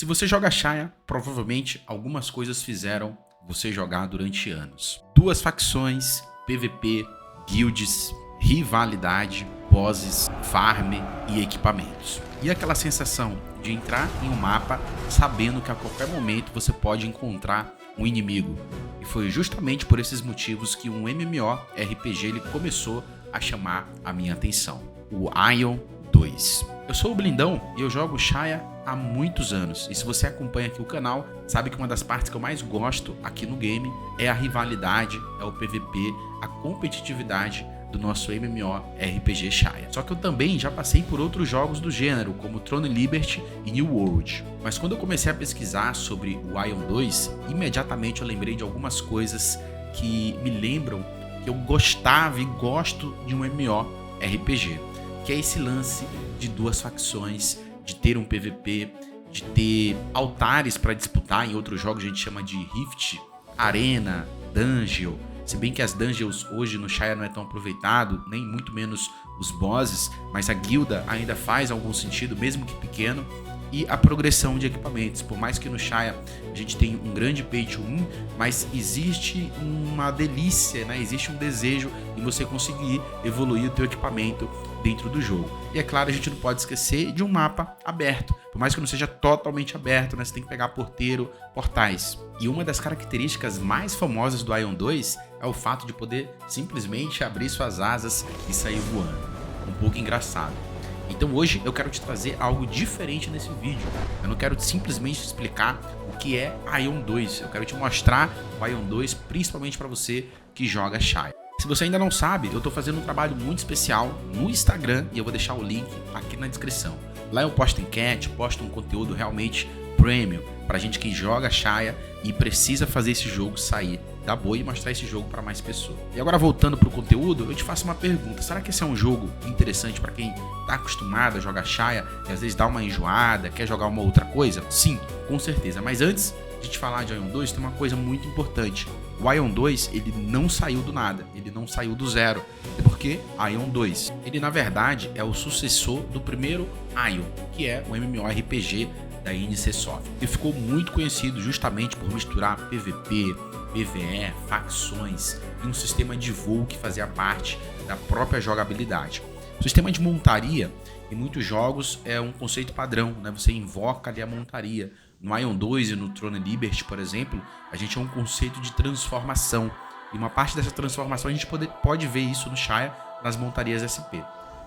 Se você joga Shaya, provavelmente algumas coisas fizeram você jogar durante anos. 2 facções, PVP, guilds, rivalidade, bosses, farm e equipamentos. E aquela sensação de entrar em um mapa sabendo que a qualquer momento você pode encontrar um inimigo. E foi justamente por esses motivos que um MMORPG ele começou a chamar a minha atenção. O Aion 2. Eu sou o Blindão e eu jogo Shaya há muitos anos. E se você acompanha aqui o canal, sabe que uma das partes que eu mais gosto aqui no game é a rivalidade, é o PVP, a competitividade do nosso MMORPG Shaya. Só que eu também já passei por outros jogos do gênero, como Throne Liberty e New World. Mas quando eu comecei a pesquisar sobre o Aion 2, imediatamente eu lembrei de algumas coisas que me lembram que eu gostava e gosto de um MMORPG, que é esse lance de 2 facções, de ter um PVP, de ter altares para disputar. Em outros jogos a gente chama de Rift, Arena, Dungeon. Se bem que as dungeons hoje no Shaya não é tão aproveitado, nem muito menos os bosses, mas a guilda ainda faz algum sentido, mesmo que pequeno. E a progressão de equipamentos, por mais que no Shaya a gente tenha um grande pay to win, mas existe uma delícia, né? Existe um desejo em você conseguir evoluir o teu equipamento dentro do jogo. E é claro, a gente não pode esquecer de um mapa aberto, por mais que não seja totalmente aberto, né? Você tem que pegar porteiro, portais. E uma das características mais famosas do Aion 2 é o fato de poder simplesmente abrir suas asas e sair voando. Um pouco engraçado. Então hoje eu quero te trazer algo diferente nesse vídeo. Eu não quero simplesmente te explicar o que é Aion 2. Eu quero te mostrar o Aion 2, principalmente para você que joga Shaya. Se você ainda não sabe, eu estou fazendo um trabalho muito especial no Instagram e eu vou deixar o link aqui na descrição. Lá eu posto enquete, posto um conteúdo realmente premium para gente que joga Shaya e precisa fazer esse jogo sair da boa e mostrar esse jogo para mais pessoas. E agora voltando para o conteúdo, eu te faço uma pergunta. Será que esse é um jogo interessante para quem está acostumado a jogar Shaya e às vezes dá uma enjoada, quer jogar uma outra coisa? Sim, com certeza. Mas antes de te falar de Aion 2, tem uma coisa muito importante. O Aion 2, ele não saiu do nada, ele não saiu do zero. Porque Aion 2, ele na verdade é o sucessor do primeiro Aion, que é o MMORPG da NCSoft. E ficou muito conhecido justamente por misturar PVP, PvE, facções e um sistema de voo que fazia parte da própria jogabilidade. O sistema de montaria em muitos jogos é um conceito padrão, né? Você invoca ali a montaria. No Aion 2 e no Throne Liberty, por exemplo, a gente é um conceito de transformação. E uma parte dessa transformação a gente pode ver isso no Shaya, nas montarias SP.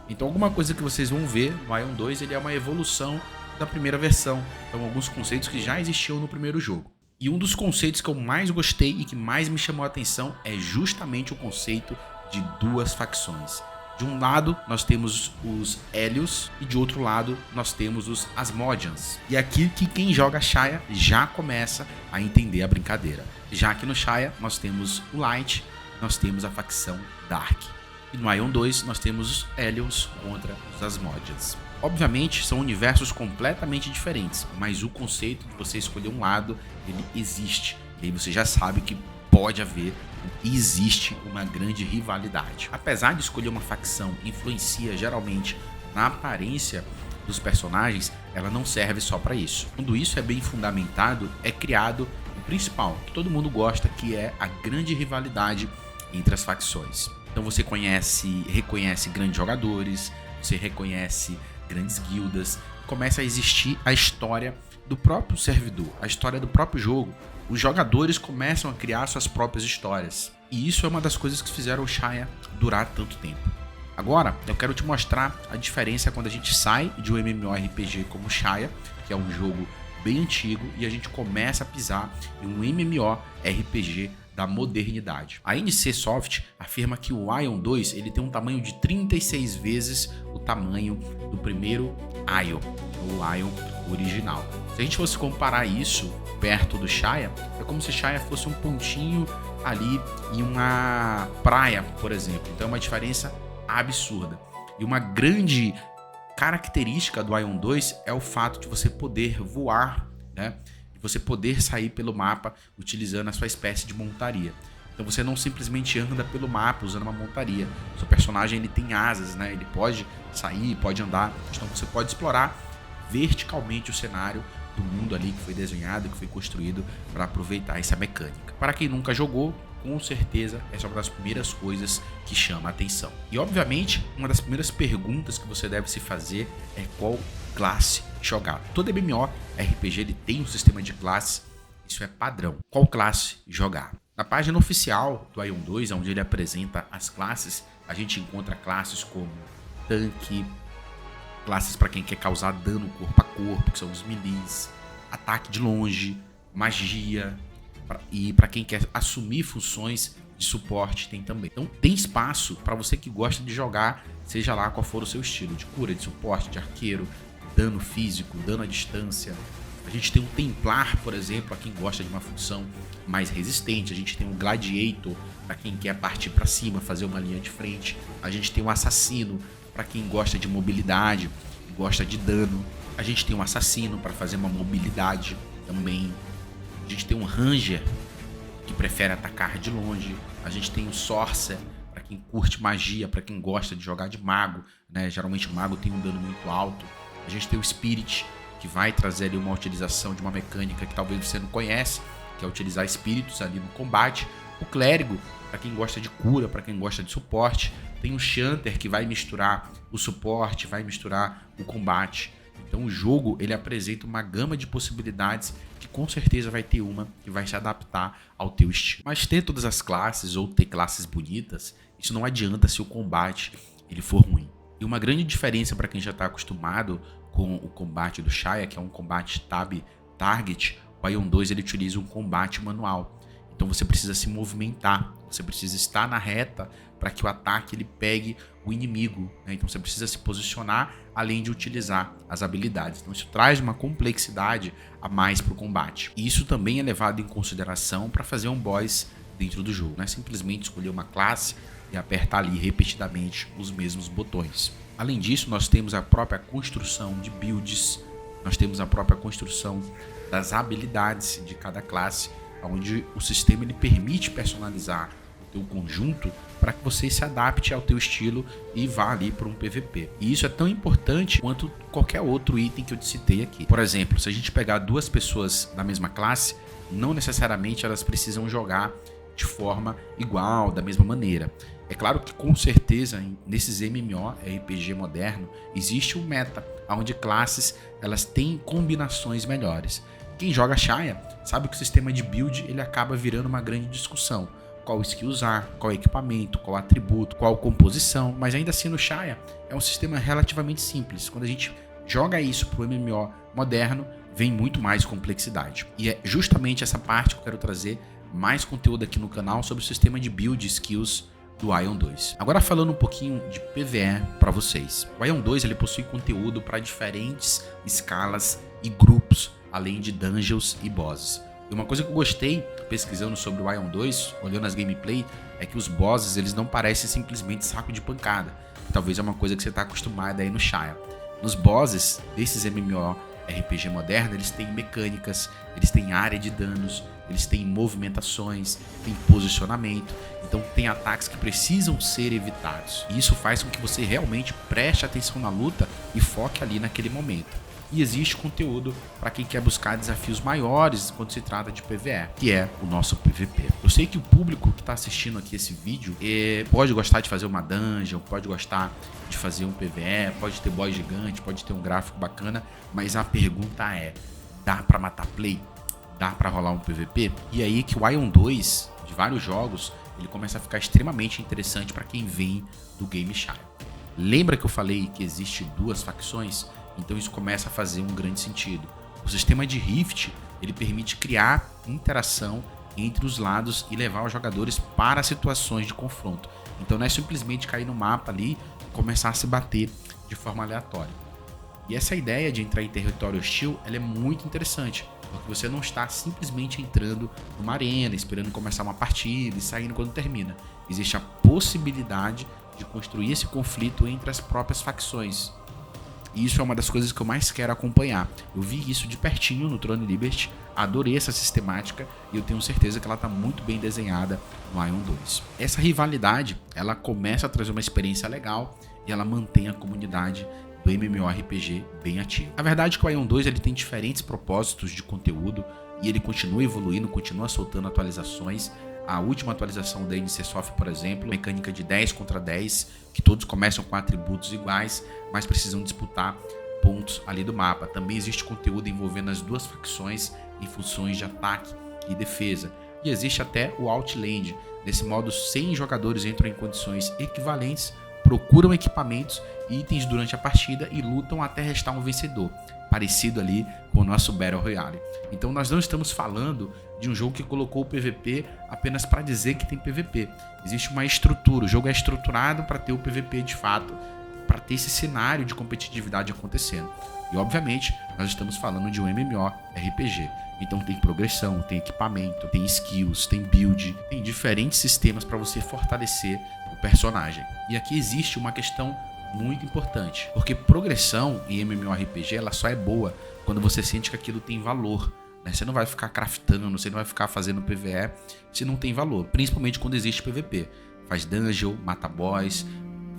Então alguma coisa que vocês vão ver no Aion 2, ele é uma evolução da primeira versão. Então alguns conceitos que já existiam no primeiro jogo. E um dos conceitos que eu mais gostei e que mais me chamou a atenção é justamente o conceito de 2 facções. De um lado, nós temos os Helios e de outro lado, nós temos os Asmodeans. E aqui que quem joga Shaya já começa a entender a brincadeira. Já que no Shaya, nós temos o Light, nós temos a facção Dark. E no Aion 2, nós temos os Helios contra os Asmodeans. Obviamente, são universos completamente diferentes, mas o conceito de você escolher um lado, ele existe. E aí você já sabe que pode haver e existe uma grande rivalidade. Apesar de escolher uma facção influencia geralmente na aparência dos personagens, ela não serve só para isso. Quando isso é bem fundamentado, é criado o principal, que todo mundo gosta, que é a grande rivalidade entre as facções. Então você reconhece grandes jogadores, você reconhece grandes guildas, começa a existir a história do próprio servidor, a história do próprio jogo. Os jogadores começam a criar suas próprias histórias. E isso é uma das coisas que fizeram o Shaya durar tanto tempo. Agora, eu quero te mostrar a diferença quando a gente sai de um MMORPG como Shaya, que é um jogo bem antigo, e a gente começa a pisar em um MMORPG da modernidade. A NCSoft afirma que o Aion 2 ele tem um tamanho de 36 vezes o tamanho do primeiro Aion, o Aion original. Se a gente fosse comparar isso perto do Shaya, é como se Shaya fosse um pontinho ali em uma praia, por exemplo. Então é uma diferença absurda. E uma grande característica do Aion 2 é o fato de você poder voar, né? E você poder sair pelo mapa utilizando a sua espécie de montaria. Então você não simplesmente anda pelo mapa usando uma montaria. O seu personagem ele tem asas, né? Ele pode sair, pode andar. Então você pode explorar verticalmente o cenário do mundo ali que foi desenhado, que foi construído para aproveitar essa mecânica. Para quem nunca jogou, com certeza essa é uma das primeiras coisas que chama a atenção. E obviamente, uma das primeiras perguntas que você deve se fazer é qual classe jogar. Todo MMORPG ele tem um sistema de classes, isso é padrão. Qual classe jogar? Na página oficial do Aion 2, onde ele apresenta as classes, a gente encontra classes como tanque, classes para quem quer causar dano corpo a corpo, que são os melees, ataque de longe, magia, e para quem quer assumir funções de suporte tem também. Então tem espaço para você que gosta de jogar, seja lá qual for o seu estilo, de cura, de suporte, de arqueiro, dano físico, dano à distância. A gente tem um Templar, por exemplo, para quem gosta de uma função mais resistente. A gente tem um Gladiator para quem quer partir para cima, fazer uma linha de frente. A gente tem um Assassino para quem gosta de mobilidade, gosta de dano. A gente tem um Assassino para fazer uma mobilidade também. A gente tem um Ranger que prefere atacar de longe. A gente tem um Sorcerer para quem curte magia, para quem gosta de jogar de mago, né? Geralmente o mago tem um dano muito alto. A gente tem o Spirit, que vai trazer ali uma utilização de uma mecânica que talvez você não conhece, que é utilizar espíritos ali no combate. O Clérigo, para quem gosta de cura, para quem gosta de suporte. Tem o Chanter, que vai misturar o suporte, vai misturar o combate. Então o jogo ele apresenta uma gama de possibilidades que com certeza vai ter uma que vai se adaptar ao teu estilo. Mas ter todas as classes ou ter classes bonitas, isso não adianta se o combate ele for ruim. E uma grande diferença para quem já está acostumado com o combate do Xayah, que é um combate tab target, o Aion 2 ele utiliza um combate manual. Então você precisa se movimentar, você precisa estar na reta para que o ataque ele pegue o inimigo, né? Então você precisa se posicionar além de utilizar as habilidades. Então isso traz uma complexidade a mais para o combate. E isso também é levado em consideração para fazer um boss dentro do jogo. Não é simplesmente escolher uma classe e apertar ali repetidamente os mesmos botões. Além disso, nós temos a própria construção de builds, nós temos a própria construção das habilidades de cada classe, onde o sistema ele permite personalizar o teu conjunto para que você se adapte ao teu estilo e vá ali para um PVP. E isso é tão importante quanto qualquer outro item que eu te citei aqui. Por exemplo, se a gente pegar duas pessoas da mesma classe, não necessariamente elas precisam jogar de forma igual, da mesma maneira. É claro que com certeza nesses MMORPG moderno existe um meta, onde classes elas têm combinações melhores. Quem joga Xayah sabe que o sistema de build ele acaba virando uma grande discussão. Qual skill usar, qual equipamento, qual atributo, qual composição, mas ainda assim no Xayah é um sistema relativamente simples. Quando a gente joga isso para o MMO moderno, vem muito mais complexidade. E é justamente essa parte que eu quero trazer mais conteúdo aqui no canal sobre o sistema de build skills do Aion 2. Agora falando um pouquinho de PvE para vocês. O Aion 2 ele possui conteúdo para diferentes escalas e grupos, além de dungeons e bosses. E uma coisa que eu gostei pesquisando sobre o Aion 2, olhando as gameplay, é que os bosses eles não parecem simplesmente saco de pancada. Talvez é uma coisa que você está acostumado aí no Xayah. Nos bosses desses MMORPG moderno, eles têm mecânicas, eles têm área de danos, eles têm movimentações, têm posicionamento, então tem ataques que precisam ser evitados. E isso faz com que você realmente preste atenção na luta e foque ali naquele momento. E existe conteúdo para quem quer buscar desafios maiores quando se trata de PvE, que é o nosso PvP. Eu sei que o público que está assistindo aqui esse vídeo pode gostar de fazer uma dungeon, pode gostar de fazer um PvE, pode ter boss gigante, pode ter um gráfico bacana, mas a pergunta é, dá para matar play? Dá para rolar um PvP? E aí que o Aion 2, de vários jogos, ele começa a ficar extremamente interessante para quem vem do game Xayah. Lembra que eu falei que existe duas facções? Então isso começa a fazer um grande sentido. O sistema de Rift, ele permite criar interação entre os lados e levar os jogadores para situações de confronto. Então não é simplesmente cair no mapa ali e começar a se bater de forma aleatória. E essa ideia de entrar em território hostil, ela é muito interessante, porque você não está simplesmente entrando numa arena, esperando começar uma partida e saindo quando termina. Existe a possibilidade de construir esse conflito entre as próprias facções. E isso é uma das coisas que eu mais quero acompanhar. Eu vi isso de pertinho no Throne Liberty, adorei essa sistemática e eu tenho certeza que ela está muito bem desenhada no Aion 2. Essa rivalidade, ela começa a trazer uma experiência legal e ela mantém a comunidade do MMORPG bem ativo. A verdade é que o Aion 2 ele tem diferentes propósitos de conteúdo e ele continua evoluindo, continua soltando atualizações. A última atualização da NCSoft, por exemplo, mecânica de 10 contra 10, que todos começam com atributos iguais, mas precisam disputar pontos ali do mapa. Também existe conteúdo envolvendo as duas facções em funções de ataque e defesa. E existe até o Outland. Nesse modo, 100 jogadores entram em condições equivalentes, procuram equipamentos e itens durante a partida e lutam até restar um vencedor, parecido ali com o nosso Battle Royale. Então nós não estamos falando de um jogo que colocou o PVP apenas para dizer que tem PVP. Existe uma estrutura, o jogo é estruturado para ter o PVP de fato, para ter esse cenário de competitividade acontecendo. E obviamente nós estamos falando de um MMORPG. Então tem progressão, tem equipamento, tem skills, tem build, tem diferentes sistemas para você fortalecer o personagem. E aqui existe uma questão muito importante, porque progressão em MMORPG ela só é boa quando você sente que aquilo tem valor, né? Você não vai ficar craftando, você não vai ficar fazendo PvE se não tem valor, principalmente quando existe PvP. Faz dungeon, mata boss,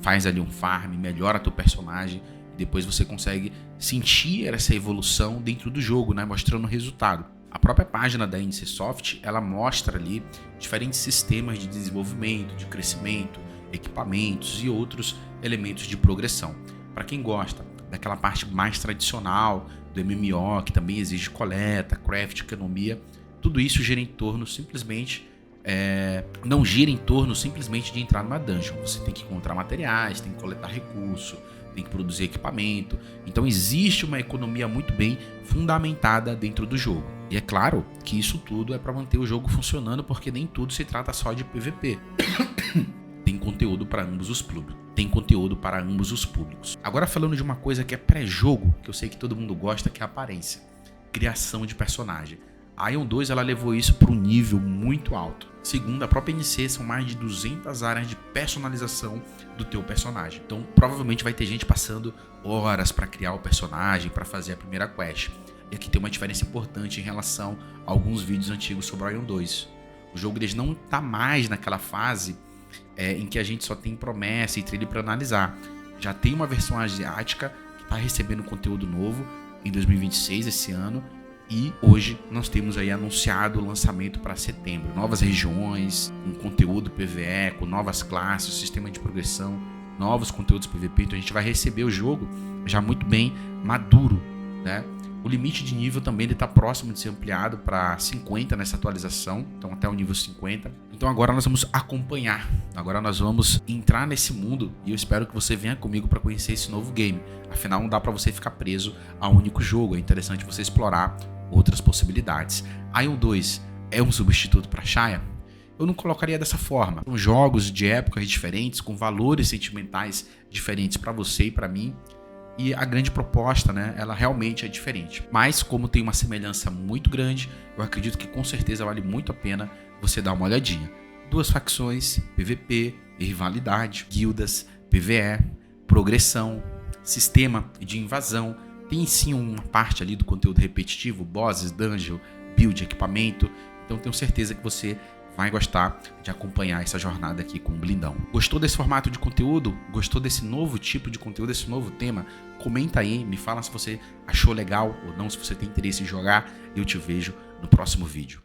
faz ali um farm, melhora teu personagem e depois você consegue sentir essa evolução dentro do jogo, né? Mostrando o resultado. A própria página da NCSoft ela mostra ali diferentes sistemas de desenvolvimento, de crescimento, equipamentos e outros elementos de progressão. Para quem gosta daquela parte mais tradicional do MMO, que também exige coleta, craft, economia, tudo isso gira em torno simplesmente não gira em torno simplesmente de entrar numa dungeon. Você tem que encontrar materiais, tem que coletar recurso, tem que produzir equipamento. Então existe uma economia muito bem fundamentada dentro do jogo. E é claro que isso tudo é para manter o jogo funcionando, porque nem tudo se trata só de PVP. Tem conteúdo para ambos os públicos. Agora falando de uma coisa que é pré-jogo, que eu sei que todo mundo gosta, que é a aparência. Criação de personagem. A Aion 2 ela levou isso para um nível muito alto. Segundo a própria NC, são mais de 200 áreas de personalização do teu personagem. Então provavelmente vai ter gente passando horas para criar o personagem, para fazer a primeira quest. E aqui tem uma diferença importante em relação a alguns vídeos antigos sobre o Aion 2. O jogo ele não está mais naquela fase em que a gente só tem promessa e trailer para analisar. Já tem uma versão asiática que está recebendo conteúdo novo em 2026, esse ano. E hoje nós temos aí anunciado o lançamento para setembro. Novas regiões, com conteúdo PvE, com novas classes, sistema de progressão, novos conteúdos PvP. Então a gente vai receber o jogo já muito bem maduro, né? O limite de nível também está próximo de ser ampliado para 50 nessa atualização, então até o nível 50. Então agora nós vamos acompanhar, agora nós vamos entrar nesse mundo e eu espero que você venha comigo para conhecer esse novo game. Afinal, não dá para você ficar preso a um único jogo, é interessante você explorar outras possibilidades. Aion 2 é um substituto para Xayah? Eu não colocaria dessa forma. São jogos de épocas diferentes, com valores sentimentais diferentes para você e para mim. E a grande proposta, né, ela realmente é diferente. Mas como tem uma semelhança muito grande, eu acredito que com certeza vale muito a pena você dar uma olhadinha. Duas facções, PVP, rivalidade, guildas, PvE, progressão, sistema de invasão. Tem sim uma parte ali do conteúdo repetitivo, bosses, dungeon, build, equipamento. Então tenho certeza que você vai gostar de acompanhar essa jornada aqui com o Blindão. Gostou desse formato de conteúdo? Gostou desse novo tipo de conteúdo, desse novo tema? Comenta aí, me fala se você achou legal ou não, se você tem interesse em jogar. Eu te vejo no próximo vídeo.